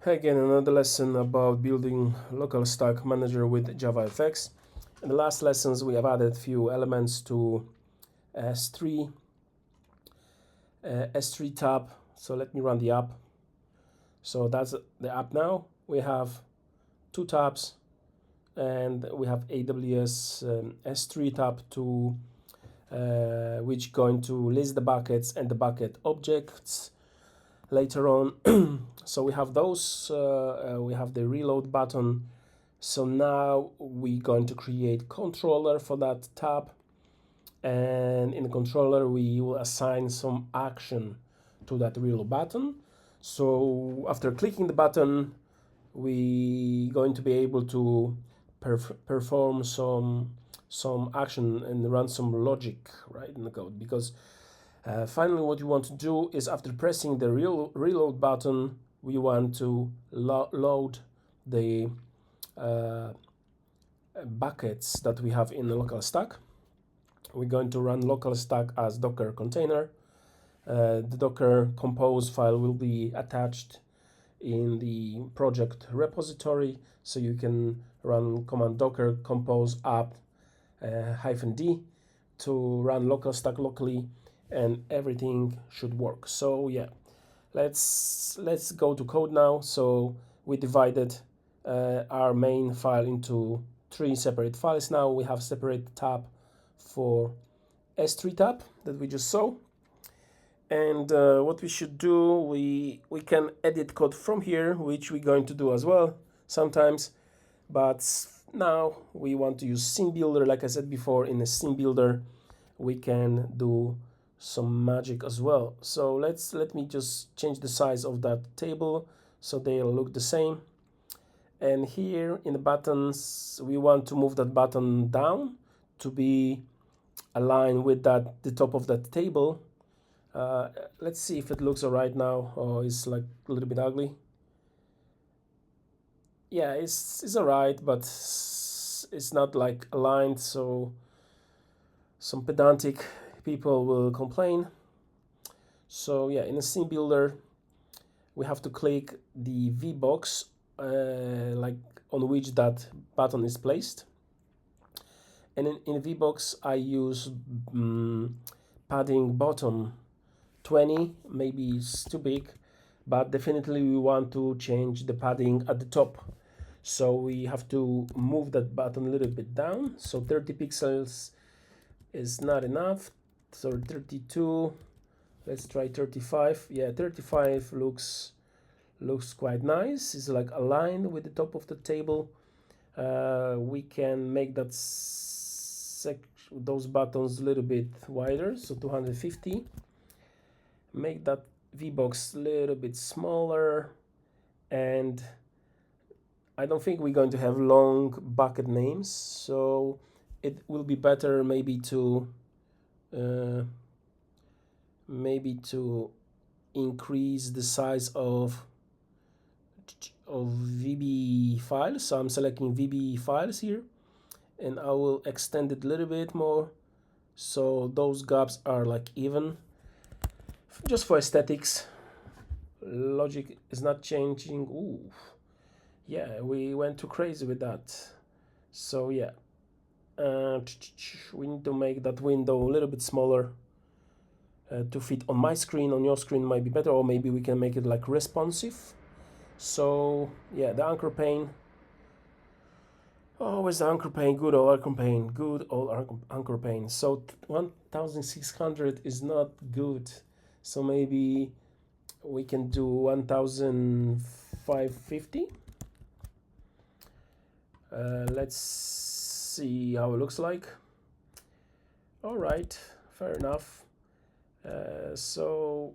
Hi again, another lesson about building local stack manager with JavaFX. In the last lessons, we have added few elements to S3 tab. So let me run the app. So that's the app now. We have two tabs, and we have AWS S3 tab to which going to list the buckets and the bucket objects later on. So we have those, we have the reload button. So now we're going to create controller for that tab, and in the controller we will assign some action to that reload button. So after clicking the button, we going to be able to perform some action and run some logic right in the code, because finally what you want to do is, after pressing the reload button, we want to load the buckets that we have in the local stack. We're going to run LocalStack as Docker container. The Docker compose file will be attached in the project repository, so you can run command docker compose app -d to run LocalStack locally, and everything should work. So yeah, let's go to code now. So we divided our main file into three separate files. Now we have separate tab for S3 tab that we just saw. And what we should do, we can edit code from here, which we're going to do as well sometimes. But now we want to use scene builder. Like I said before, in a scene builder we can do some magic as well. So let me just change the size of that table so they'll look the same. And here in the buttons, we want to move that button down to be aligned with the top of that table. Let's see if it looks all right now, or it's like a little bit ugly. Yeah, it's all right, but it's not like aligned, so some pedantic people will complain. So yeah, in a scene builder, we have to click the VBox like on which that button is placed. And in VBox, I use padding bottom 20. Maybe it's too big, but definitely we want to change the padding at the top. So we have to move that button a little bit down. So 30 pixels is not enough. So 32. Let's try 35. Yeah, 35 looks quite nice. It's like aligned with the top of the table. We can make that those buttons a little bit wider, so 250. Make that VBox a little bit smaller, and I don't think we're going to have long bucket names, so it will be better maybe to increase the size of VB files. So I'm selecting VB files here, and I will extend it a little bit more so those gaps are like even, just for aesthetics. Logic is not changing. Ooh, yeah, we went too crazy with that. So yeah, we need to make that window a little bit smaller to fit on my screen. On your screen might be better, or maybe we can make it like responsive. So yeah, the anchor pane. Oh, where's the anchor pane? Good old anchor pane. Good old anchor pane. So 1600 is not good. So maybe we can do 1550. Let's see how it looks like. All right, fair enough. So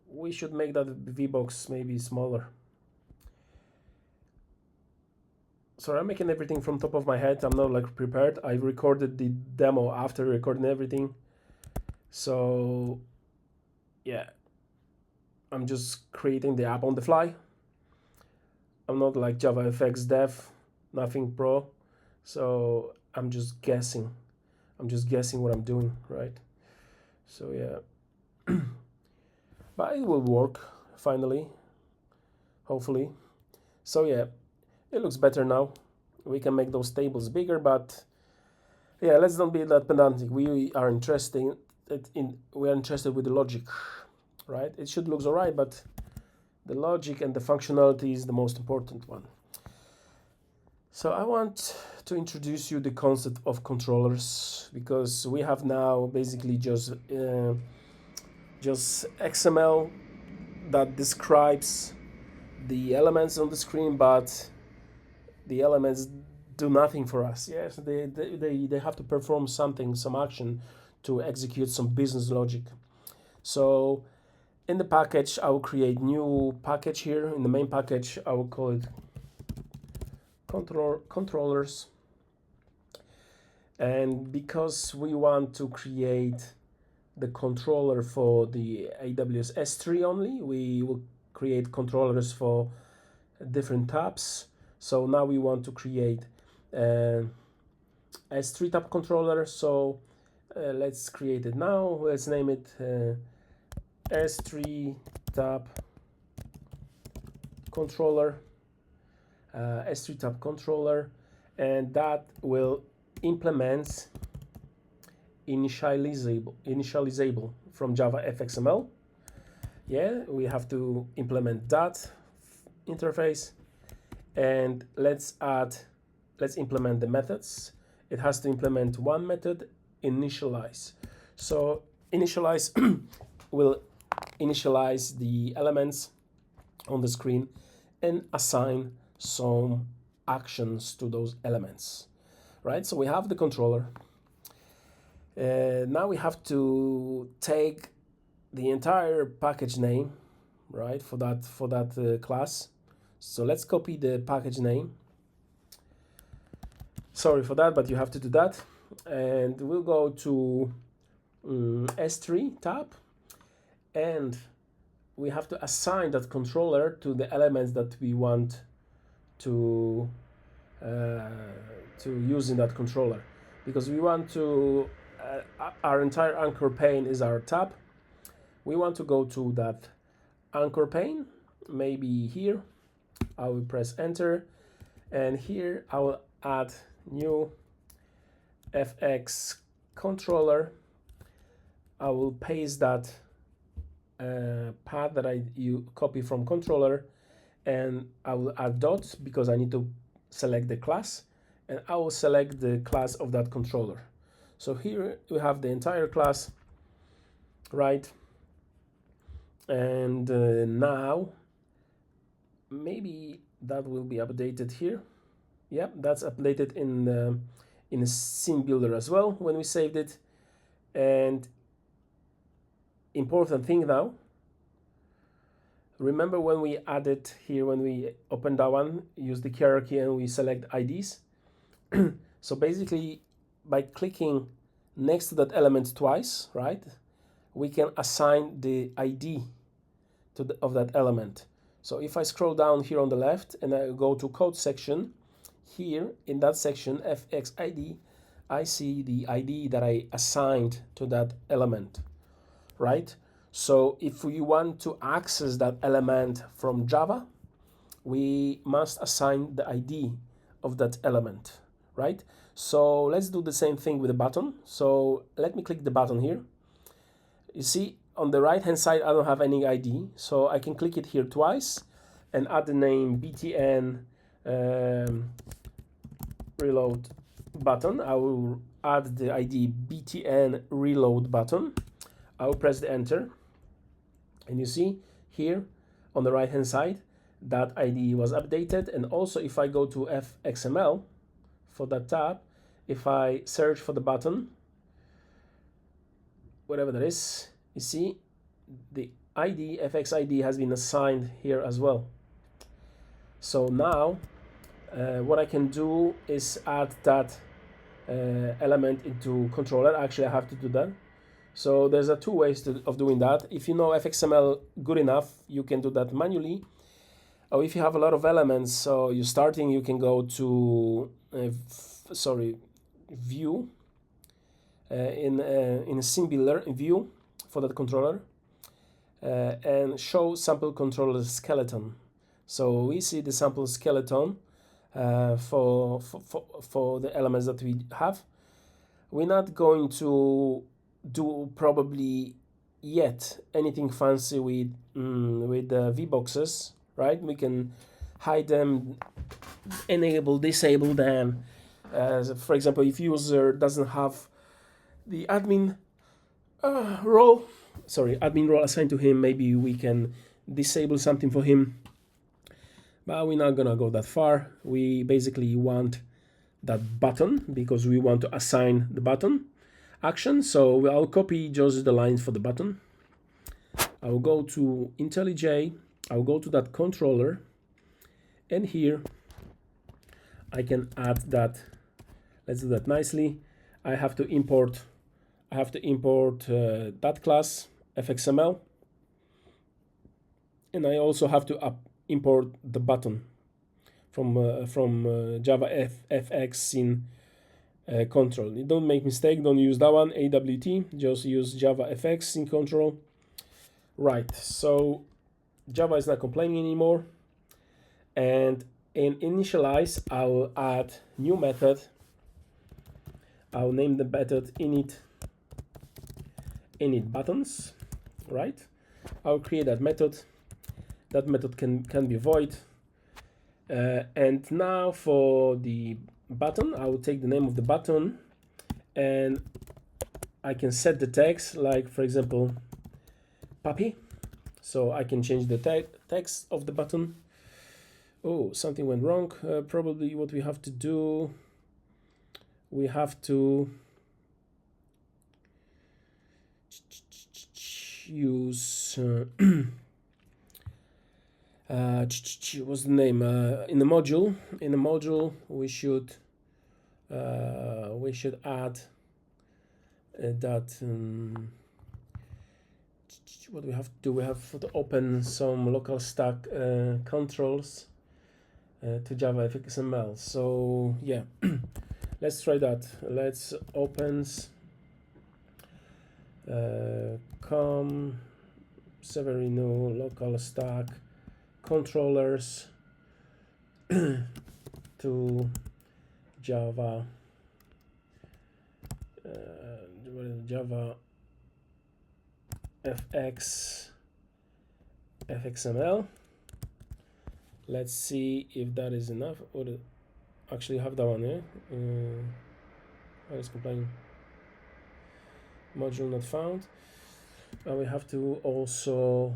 we should make that VBox maybe smaller. Sorry, I'm making everything from top of my head. I'm not like prepared. I recorded the demo after recording everything. So yeah, I'm just creating the app on the fly. I'm not like JavaFX dev, nothing pro. So I'm just guessing. I'm just guessing what I'm doing, right? So yeah, but it will work finally, hopefully. So yeah, it looks better now. We can make those tables bigger, but yeah, let's not be that pedantic. We are interested with the logic, right? It should look alright, but the logic and the functionality is the most important one. So I want to introduce you the concept of controllers, because we have now basically just XML that describes the elements on the screen, but the elements do nothing for us. Yes, they have to perform something, some action to execute some business logic. So in the package, I will create new package here. In the main package, I will call it controllers. And because we want to create the controller for the AWS S3 only, we will create controllers for different tabs. So now we want to create S3 tab controller. So let's create it now. Let's name it S3 tab controller. S3 tab controller, and that will implement initializable from JavaFX ML. Yeah, we have to implement that interface, and let's implement the methods. It has to implement one method, initialize. So initialize will initialize the elements on the screen and assign some actions to those elements, right? So we have the controller. Now we have to take the entire package name, right, for that class. So let's copy the package name. Sorry for that, but you have to do that. And we'll go to S3 tab, and we have to assign that controller to the elements that we want to use in that controller, because we want to our entire anchor pane is our tab. We want to go to that anchor pane, maybe here. I will press enter, and here I will add new FX controller. I will paste that path that you copy from controller, and I will add dots because I need to select the class, and I will select the class of that controller. So here we have the entire class, right? And now maybe that will be updated here. Yeah, that's updated in a scene builder as well when we saved it. And important thing now, remember when we added here, when we open that one, use the hierarchy and we select IDs. So basically, by clicking next to that element twice, right, we can assign the ID of that element. So if I scroll down here on the left and I go to code section, here in that section, FX ID, I see the ID that I assigned to that element, right? So if we want to access that element from Java, we must assign the ID of that element, right? So let's do the same thing with the button. So let me click the button here. You see on the right hand side, I don't have any ID. So I can click it here twice and add the name btn reload button. I will add the ID btn reload button. I will press the enter. And you see here on the right hand side, that ID was updated. And also if I go to fxml for that tab, if I search for the button, whatever that is, you see the ID, FX ID has been assigned here as well. So now what I can do is add that element into controller. Actually, I have to do that. So there's two ways of doing that. If you know fxml good enough, you can do that manually. Or if you have a lot of elements, so you're starting, you can go to view in a scene builder view for that controller and show sample controller skeleton. So we see the sample skeleton for the elements that we have. We're not going to do probably yet anything fancy with the VBoxes, right? We can hide them, enable, disable them. For example, if user doesn't have the admin role assigned to him, maybe we can disable something for him. But we're not gonna go that far. We basically want that button because we want to assign the button action. So I'll copy just the lines for the button. I'll go to IntelliJ, I'll go to that controller, and here I can add that. Let's do that nicely. I have to import that class fxml, and I also have to import the button from JavaFX in control. Don't make mistake, don't use that one, AWT, just use JavaFX in control. Right, so Java is not complaining anymore, and in initialize I'll add new method. I'll name the method init buttons, right? I'll create that method. That method can be void. And now for the button, I will take the name of the button and I can set the text, like for example, puppy. So I can change the text of the button. Oh, something went wrong. Probably what we have to do, we have to use what's the name, in the module we should add that what we have to do, we have to open some LocalStack controls to JavaFX XML. So yeah, let's try that. Let's open Severino LocalStack controllers to Java fxml. Let's see if that is enough, or actually have that one here. I was complaining. Module not found. And we have to also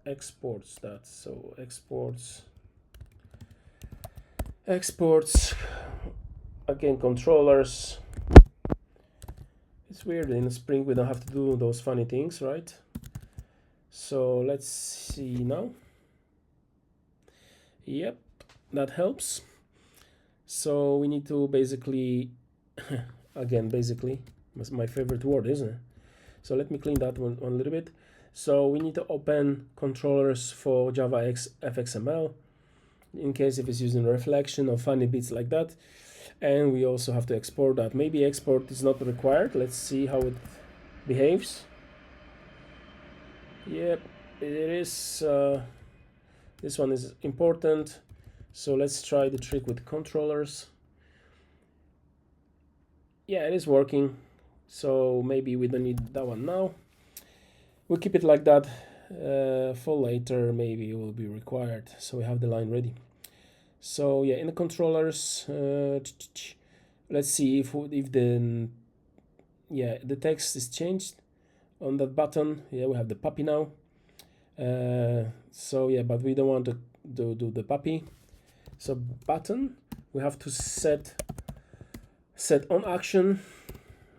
exports that. So exports again, controllers. It's weird, in Spring we don't have to do those funny things, right? So let's see now. Yep, that helps. So we need to basically again, basically, that's my favorite word, isn't it? So let me clean that one a little bit. So we need to open controllers for JavaFXML in case if it's using reflection or funny bits like that. And we also have to export that. Maybe export is not required. Let's see how it behaves. Yep, it is. This one is important. So let's try the trick with controllers. Yeah, it is working. So maybe we don't need that one now. We'll keep it like that. For later, maybe it will be required. So we have the line ready. So yeah, in the controllers, let's see if the text is changed on that button. Yeah, we have the puppy now. So yeah, but we don't want to do the puppy. So button, we have to set on action.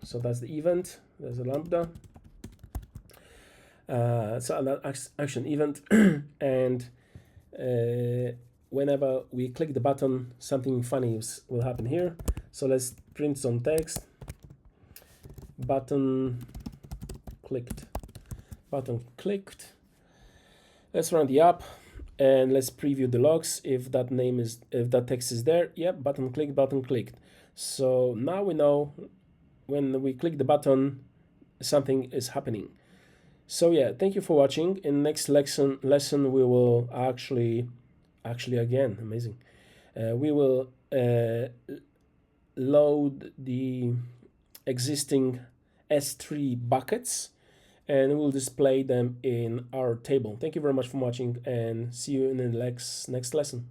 So that's the event. There's a lambda. So that action event, and whenever we click the button, something funny will happen here. So let's print some text. Button clicked. Let's run the app and let's preview the logs. If that text is there, yep, button clicked. So now we know when we click the button, something is happening. So yeah, thank you for watching. In next lesson we will actually again amazing. We will load the existing S3 buckets and we'll display them in our table. Thank you very much for watching and see you in the next lesson.